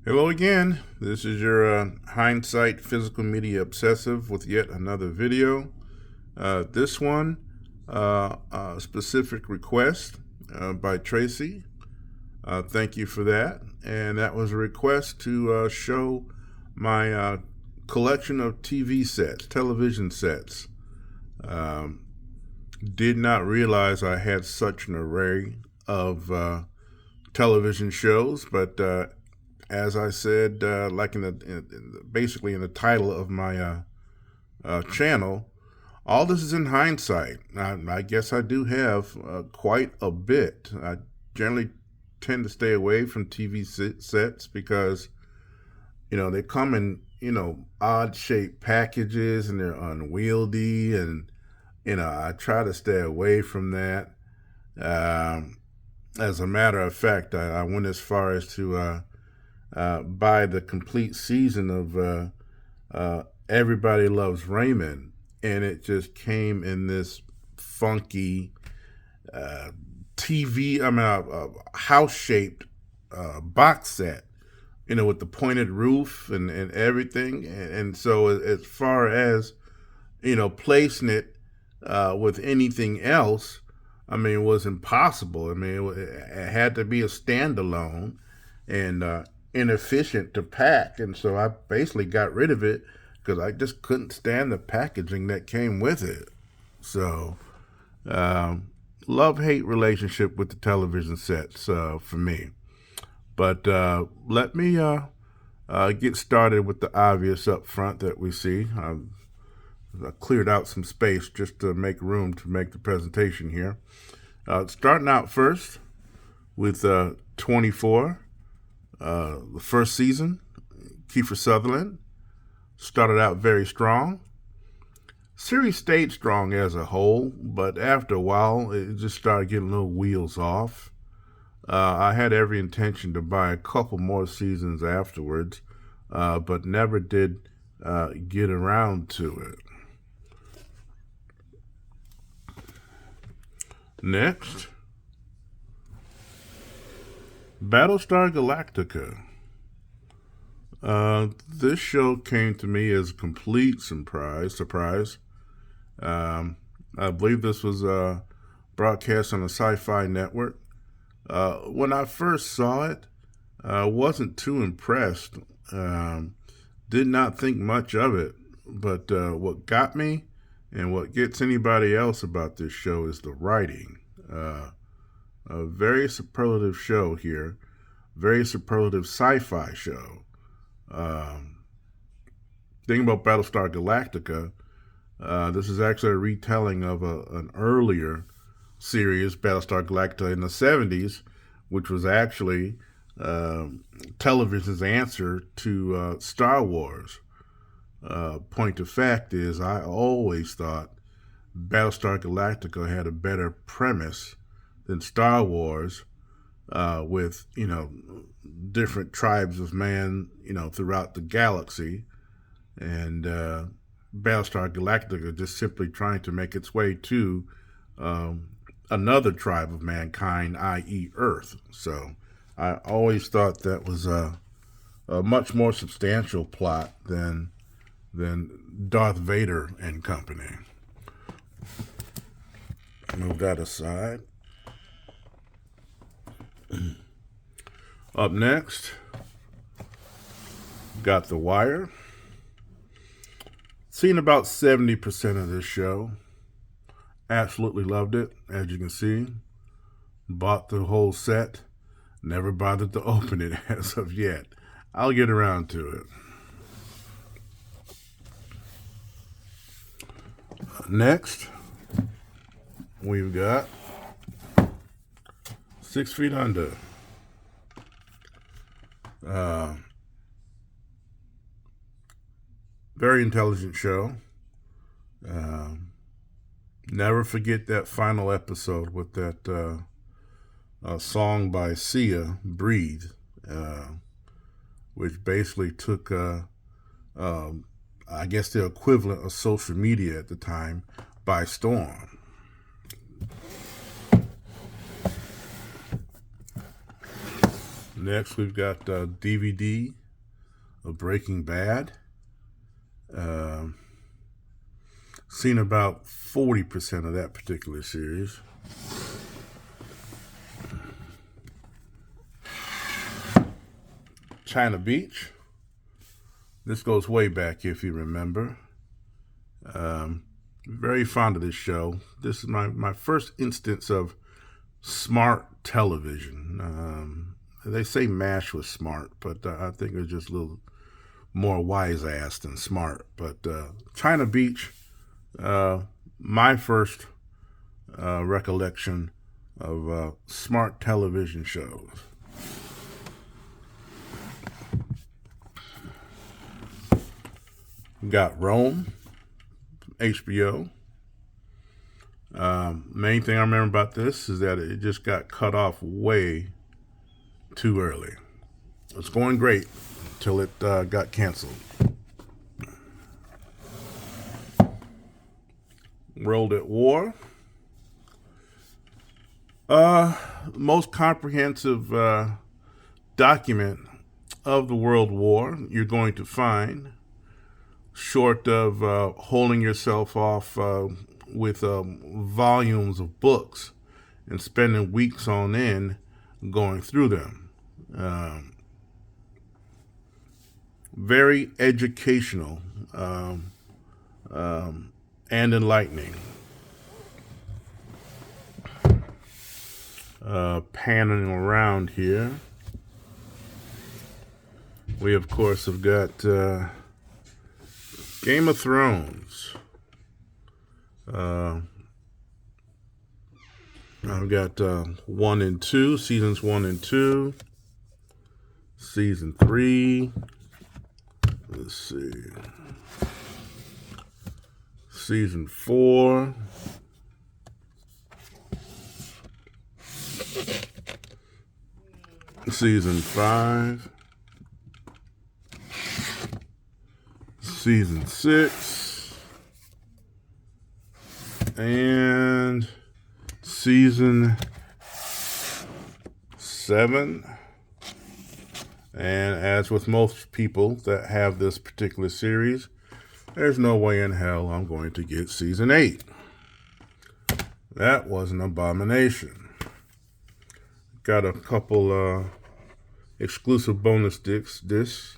Hello again. This is your hindsight physical media obsessive with yet another video. This one, specific request by Tracy. Thank you for that. And that was a request to show my collection of TV sets, television sets. Um, did not realize I had such an array of television shows, but as I said, like basically in the title of my channel, all this is in hindsight. I guess I do have quite a bit. I generally tend to stay away from TV sets because they come in odd shaped packages and they're unwieldy, and I try to stay away from that. Um, as a matter of fact, I went as far as to buy the complete season of Everybody Loves Raymond, and it just came in this funky house shaped box set, with the pointed roof and everything. And so, as far as placing it with anything else, it was impossible. It had to be a standalone and inefficient to pack, and so I basically got rid of it because I just couldn't stand the packaging that came with it. So, love-hate relationship with the television sets for me. But let me get started with the obvious up front that we see. I cleared out some space just to make room to make the presentation here. Starting out first with 24. The first season, Kiefer Sutherland started out very strong. Series stayed strong as a whole, but after a while, it just started getting little wheels off. I had every intention to buy a couple more seasons afterwards, but never did get around to it. Next, Battlestar Galactica. This show came to me as a complete surprise. I believe this was broadcast on the Sci-Fi network. When I first saw it, I wasn't too impressed. Did not think much of it. But what got me and what gets anybody else about this show is the writing. A very superlative show here. Very superlative sci-fi show. Thing about Battlestar Galactica, this is actually a retelling of an earlier series, Battlestar Galactica in the 70s, which was actually television's answer to Star Wars. Point of fact is, I always thought Battlestar Galactica had a better premise than Star Wars, with different tribes of man throughout the galaxy, and Battlestar Galactica just simply trying to make its way to another tribe of mankind, i.e. Earth. So I always thought that was a much more substantial plot than Darth Vader and company. Move that aside. Up next, got The Wire. Seen about 70% of this show. Absolutely loved it, as you can see. Bought the whole set. Never bothered to open it as of yet. I'll get around to it. Next, we've got 6 Feet Under. Very intelligent show. Never forget that final episode with that song by Sia, Breathe, which basically took, I guess, the equivalent of social media at the time by storm. Next, we've got DVD of Breaking Bad. Seen about 40% of that particular series. China Beach. This goes way back, if you remember. Very fond of this show. This is my first instance of smart television. They say MASH was smart, but I think it was just a little more wise-ass than smart. But China Beach, my first recollection of smart television shows. Got Rome, HBO. Main thing I remember about this is that it just got cut off way too early. It was going great until it got canceled. World at War. Most comprehensive document of the World War you're going to find, short of holding yourself off with volumes of books and spending weeks on end going through them. Very educational and enlightening. Panning around here, we of course have got Game of Thrones. I've got 1 and 2, seasons 1 and 2, season 3. Let's see, season 4. Season 5. Season 6. And season 7. And as with most people that have this particular series, there's no way in hell I'm going to get season 8. That was an abomination. Got a couple exclusive bonus discs. This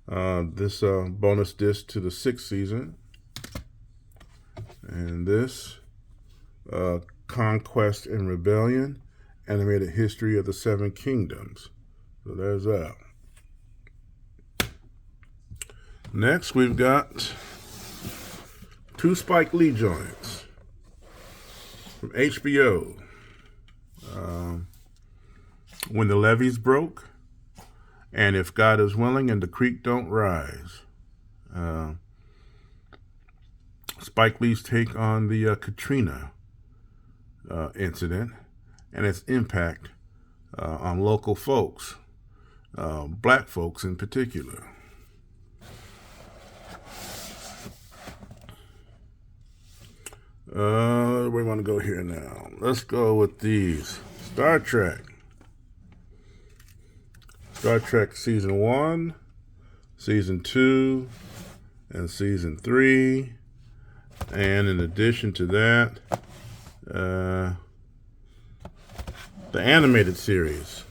bonus disc to the 6th season. And this Conquest and Rebellion, Animated History of the Seven Kingdoms. So there's that. Next, we've got 2 Spike Lee joints from HBO. When the Levees Broke, and If God Is Willing and the Creek Don't Rise. Spike Lee's take on the Katrina incident and its impact on local folks, black folks in particular. Where do we want to go here now? Let's go with these. Star Trek Season 1, Season 2, and Season 3. And in addition to that, the animated series,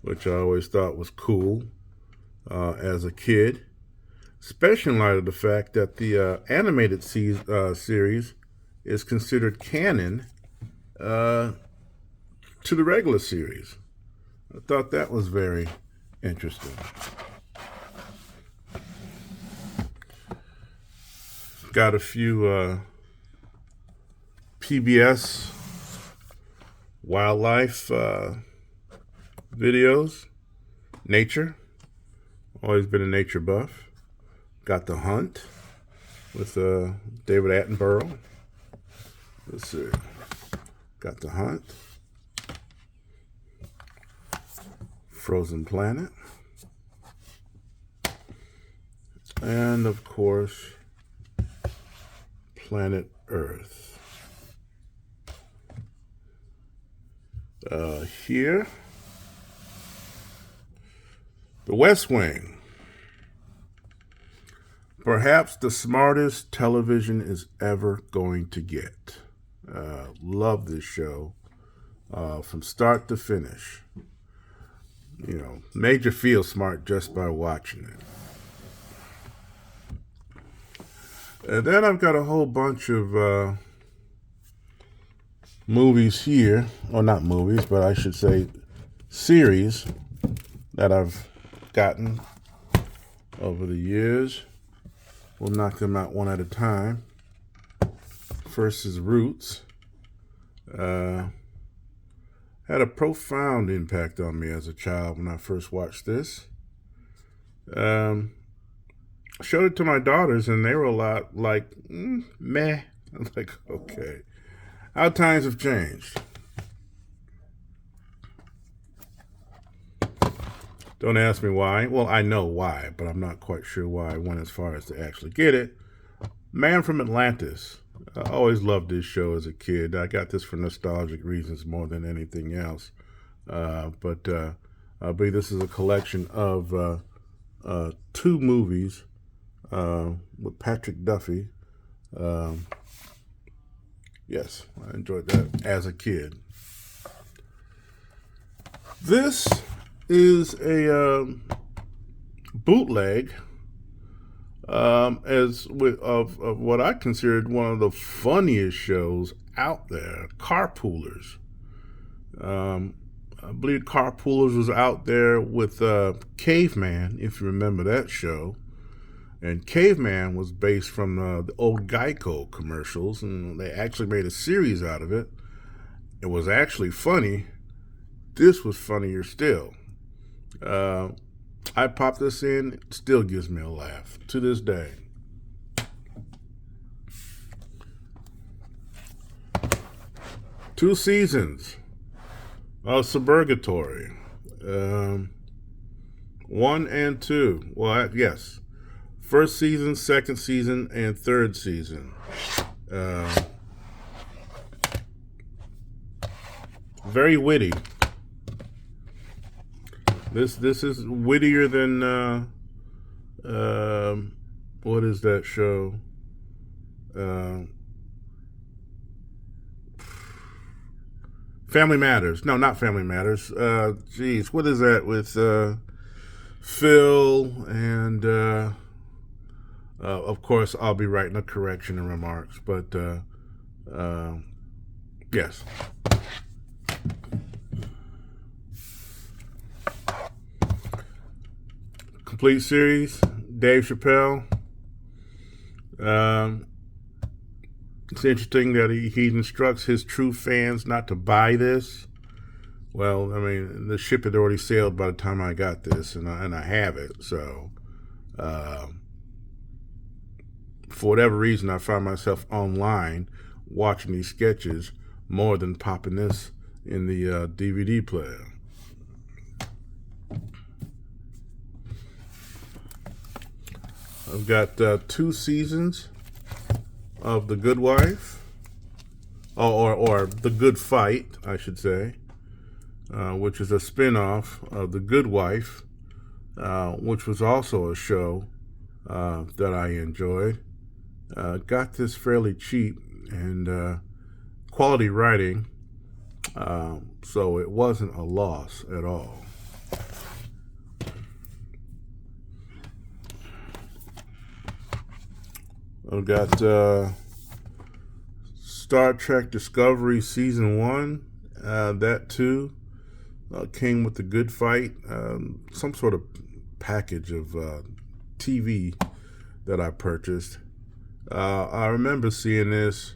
which I always thought was cool as a kid, especially in light of the fact that the animated series is considered canon to the regular series. I thought that was very interesting. Got a few PBS wildlife videos. Nature. Always been a nature buff. Got The Hunt with David Attenborough. Let's see. Got The Hunt. Frozen Planet. And of course, Planet Earth. Here The West Wing. Perhaps the smartest television is ever going to get. Love this show from start to finish. You know, made you feel smart just by watching it. And then I've got a whole bunch of movies here, or not movies, but I should say series that I've gotten over the years. We'll knock them out one at a time. First is Roots. Had a profound impact on me as a child when I first watched this. Showed it to my daughters, and they were a lot like, meh. I was like, okay. How times have changed. Don't ask me why. Well, I know why, but I'm not quite sure why I went as far as to actually get it. Man from Atlantis. I always loved this show as a kid. I got this for nostalgic reasons more than anything else. But I believe this is a collection of 2 movies with Patrick Duffy. Yes, I enjoyed that as a kid. This is a bootleg of what I considered one of the funniest shows out there, Carpoolers. I believe Carpoolers was out there with Caveman, if you remember that show. And Caveman was based from the old Geico commercials, and they actually made a series out of it. It was actually funny. This was funnier still. I pop this in, it still gives me a laugh to this day. Two seasons of Suburgatory. 1 and 2. Well, yes. First season, second season, and third season. Very witty. This is wittier than what is that show? Family Matters. No, not Family Matters. Geez, what is that with Phil and of course I'll be writing a correction in remarks, but yes. Complete series, Dave Chappelle. It's interesting that he instructs his true fans not to buy this. Well, I mean, the ship had already sailed by the time I got this, and I have it. So, for whatever reason, I found myself online watching these sketches more than popping this in the DVD player. I've got 2 seasons of The Good Wife, or The Good Fight, I should say, which is a spin-off of The Good Wife, which was also a show that I enjoyed. Got this fairly cheap and quality writing, so it wasn't a loss at all. I've got Star Trek Discovery Season 1. That too came with The Good Fight, some sort of package of TV that I purchased. I remember seeing this,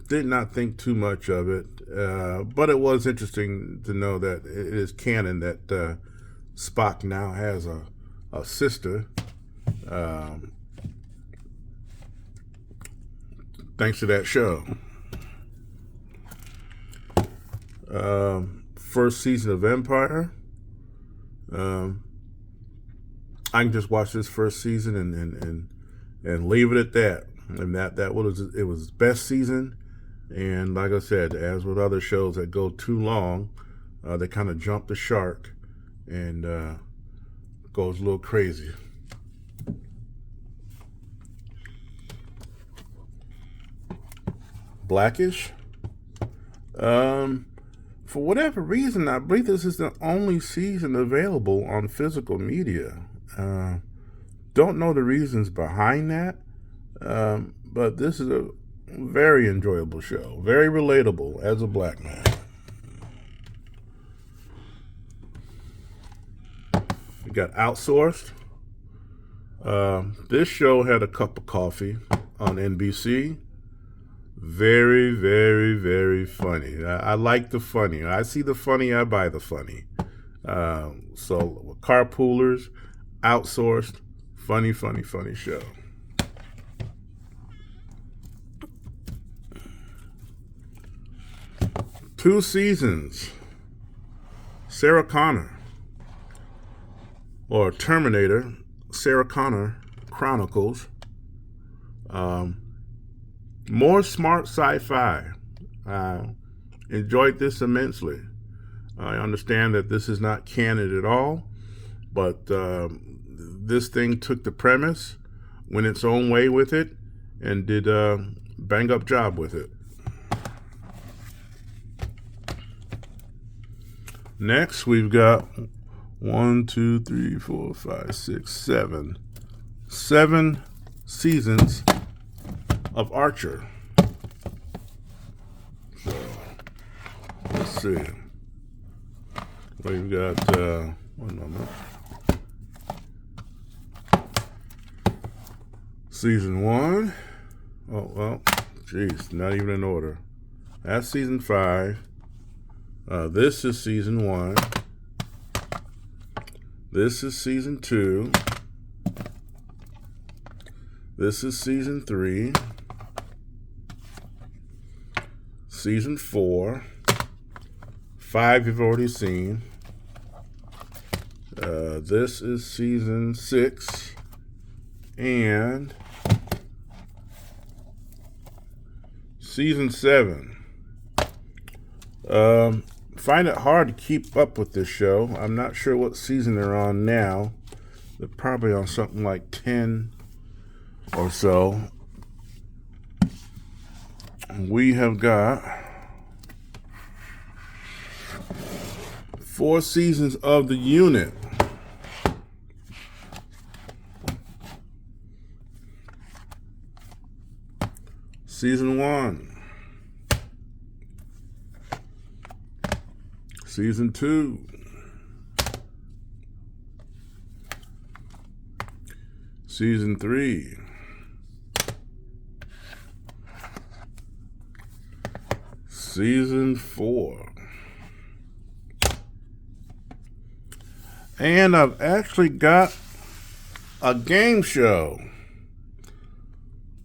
did not think too much of it, but it was interesting to know that it is canon that Spock now has a sister. Thanks to that show. First season of Empire. I can just watch this first season and leave it at that. And that was its best season. And like I said, as with other shows that go too long, they kind of jump the shark and goes a little crazy. Blackish. For whatever reason, I believe this is the only season available on physical media. Don't know the reasons behind that, but this is a very enjoyable show, very relatable as a black man. We got Outsourced. This show had a cup of coffee on NBC. Very, very, very funny. I like the funny. I see the funny, I buy the funny. So carpoolers, Outsourced, funny, funny, funny show. Two seasons. Sarah Connor, or Terminator, Sarah Connor Chronicles. More smart sci-fi. Enjoyed this immensely. I understand that this is not canon at all, but this thing took the premise, went its own way with it, and did a bang-up job with it. Next, we've got 1, 2, 3, 4, 5, 6, 7. 7 seasons of Archer. So, let's see. We've got, one moment. Season 1. Oh, well, geez, not even in order. That's season 5. This is season 1. This is season 2. This is season 3. Season 4. 5 you've already seen. This is season 6. And season 7. Find it hard to keep up with this show. I'm not sure what season they're on now. They're probably on something like 10 or so. We have got 4 seasons of The Unit. Season 1. Season 2. Season 3. Season 4. And I've actually got a game show.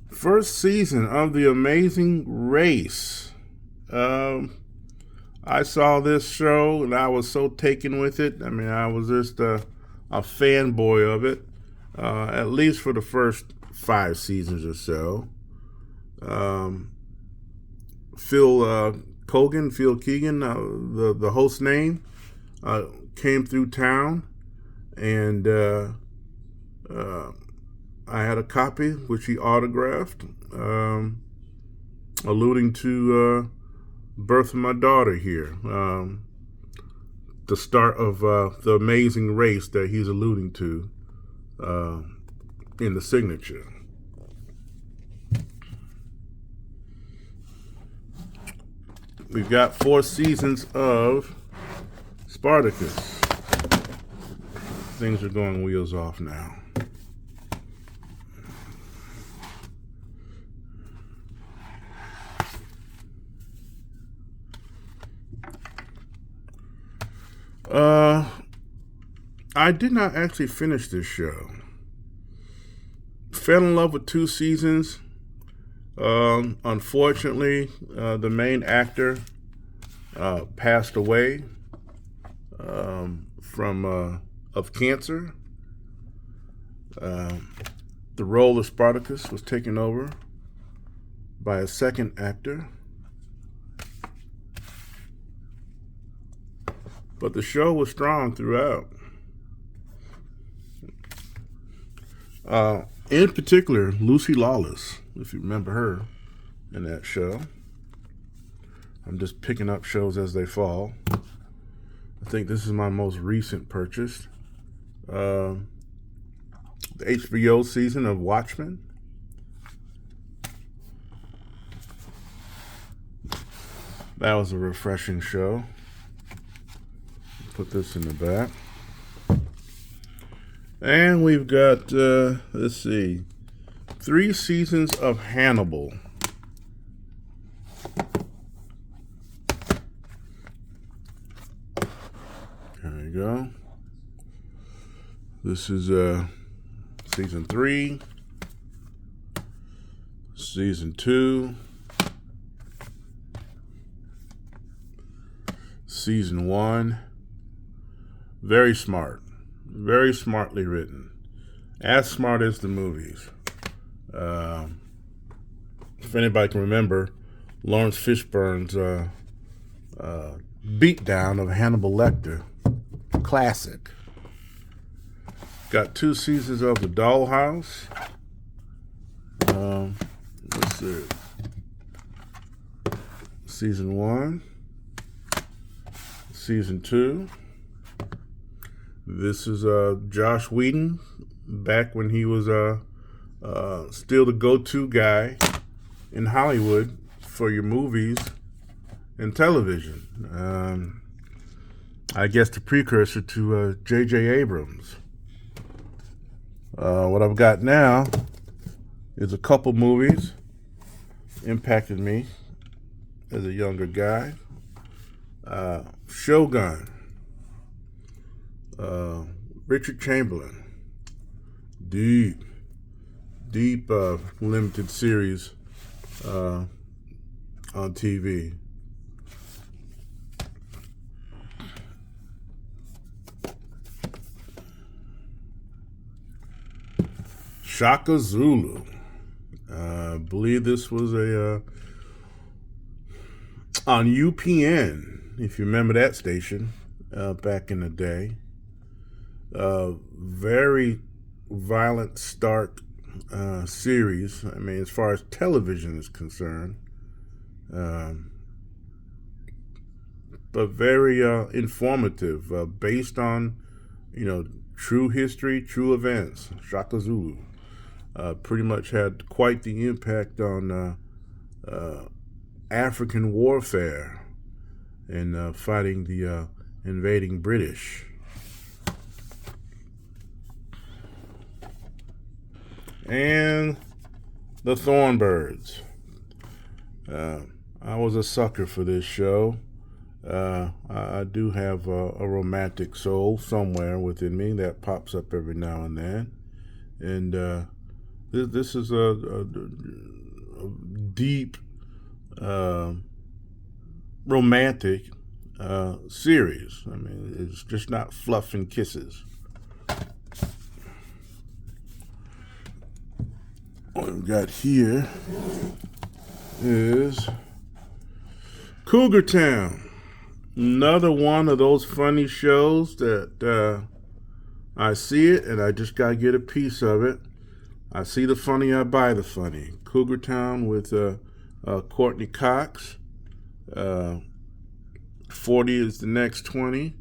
First season of The Amazing Race. I saw this show and I was so taken with it. I mean, I was just a fanboy of it, at least for the first 5 seasons or so. Phil Keegan, the host name, came through town, and I had a copy which he autographed, alluding to birth of my daughter here, the start of the amazing race that he's alluding to in the signature. We've got 4 seasons of Spartacus. Things are going wheels off now. I did not actually finish this show. Fell in love with 2 seasons. Unfortunately, the main actor passed away of cancer. The role of Spartacus was taken over by a second actor. but the show was strong throughout. In particular, Lucy Lawless, if you remember her in that show. I'm just picking up shows as they fall. I think this is my most recent purchase. The HBO season of Watchmen. That was a refreshing show. Put this in the back. And we've got, let's see, 3 seasons of Hannibal. There you go. This is season 3, season 2, season 1. Very smart. Very smartly written. As smart as the movies. If anybody can remember, Lawrence Fishburne's beatdown of Hannibal Lecter. Classic. Got 2 seasons of The Dollhouse. Let's see. Season 1. Season 2. This is Josh Whedon, back when he was still the go-to guy in Hollywood for your movies and television. I guess the precursor to J.J. Abrams. What I've got now is a couple movies impacted me as a younger guy. Shogun. Richard Chamberlain. Deep limited series on TV. Shaka Zulu. I believe this was on UPN, if you remember that station back in the day. Very violent, stark series. I mean, as far as television is concerned, but very informative, based on true history, true events. Shaka Zulu pretty much had quite the impact on African warfare and fighting the invading British. And the Thornbirds. I was a sucker for this show. I do have a romantic soul somewhere within me that pops up every now and then. And this is a deep, romantic series. I mean, it's just not fluff and kisses. What we've got here is Cougar Town. Another one of those funny shows that I see it and I just gotta get a piece of it. I see the funny, I buy the funny. Cougar Town with Courtney Cox. 40 is the next 20.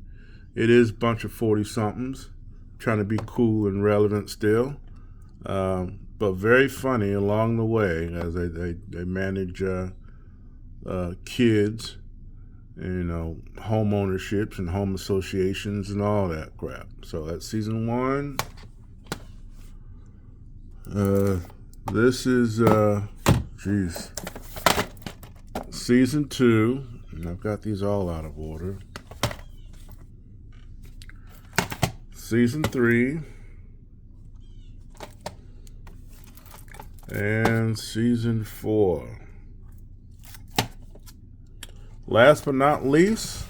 It is a bunch of 40-somethings trying to be cool and relevant still. But very funny along the way as they manage kids, home ownerships and home associations and all that crap. So that's season 1. This is season 2, and I've got these all out of order. Season 3. And season 4. Last but not least,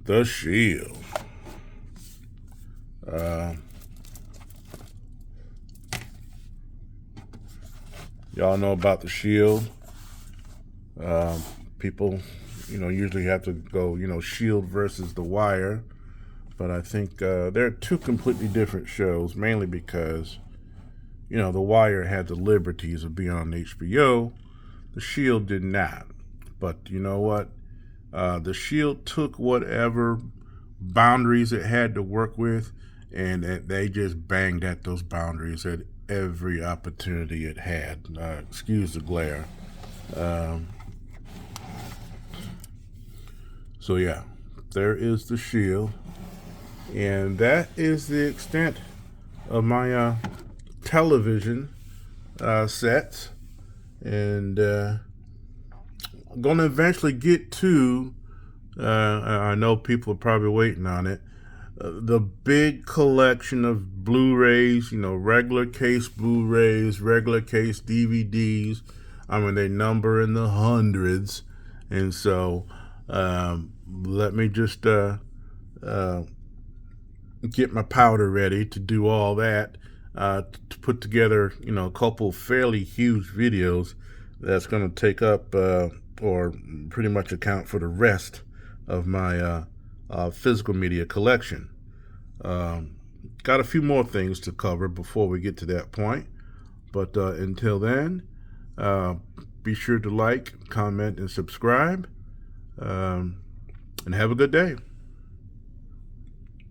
The Shield. Y'all know about The Shield. People usually have to go, Shield versus The Wire. But I think they're two completely different shows, mainly because, The Wire had the liberties of being on HBO. The Shield did not. But you know what? The Shield took whatever boundaries it had to work with, and they just banged at those boundaries at every opportunity it had. Excuse the glare. So yeah, there is the Shield, and that is the extent of my television sets. And I'm going to eventually get to, I know people are probably waiting on it, the big collection of Blu-rays, regular case Blu-rays, regular case DVDs. I mean, they number in the hundreds. And so let me just get my powder ready to do all that, to put together, a couple fairly huge videos that's going to take up or pretty much account for the rest of my physical media collection. Got a few more things to cover before we get to that point, but until then, be sure to like, comment, and subscribe, and have a good day.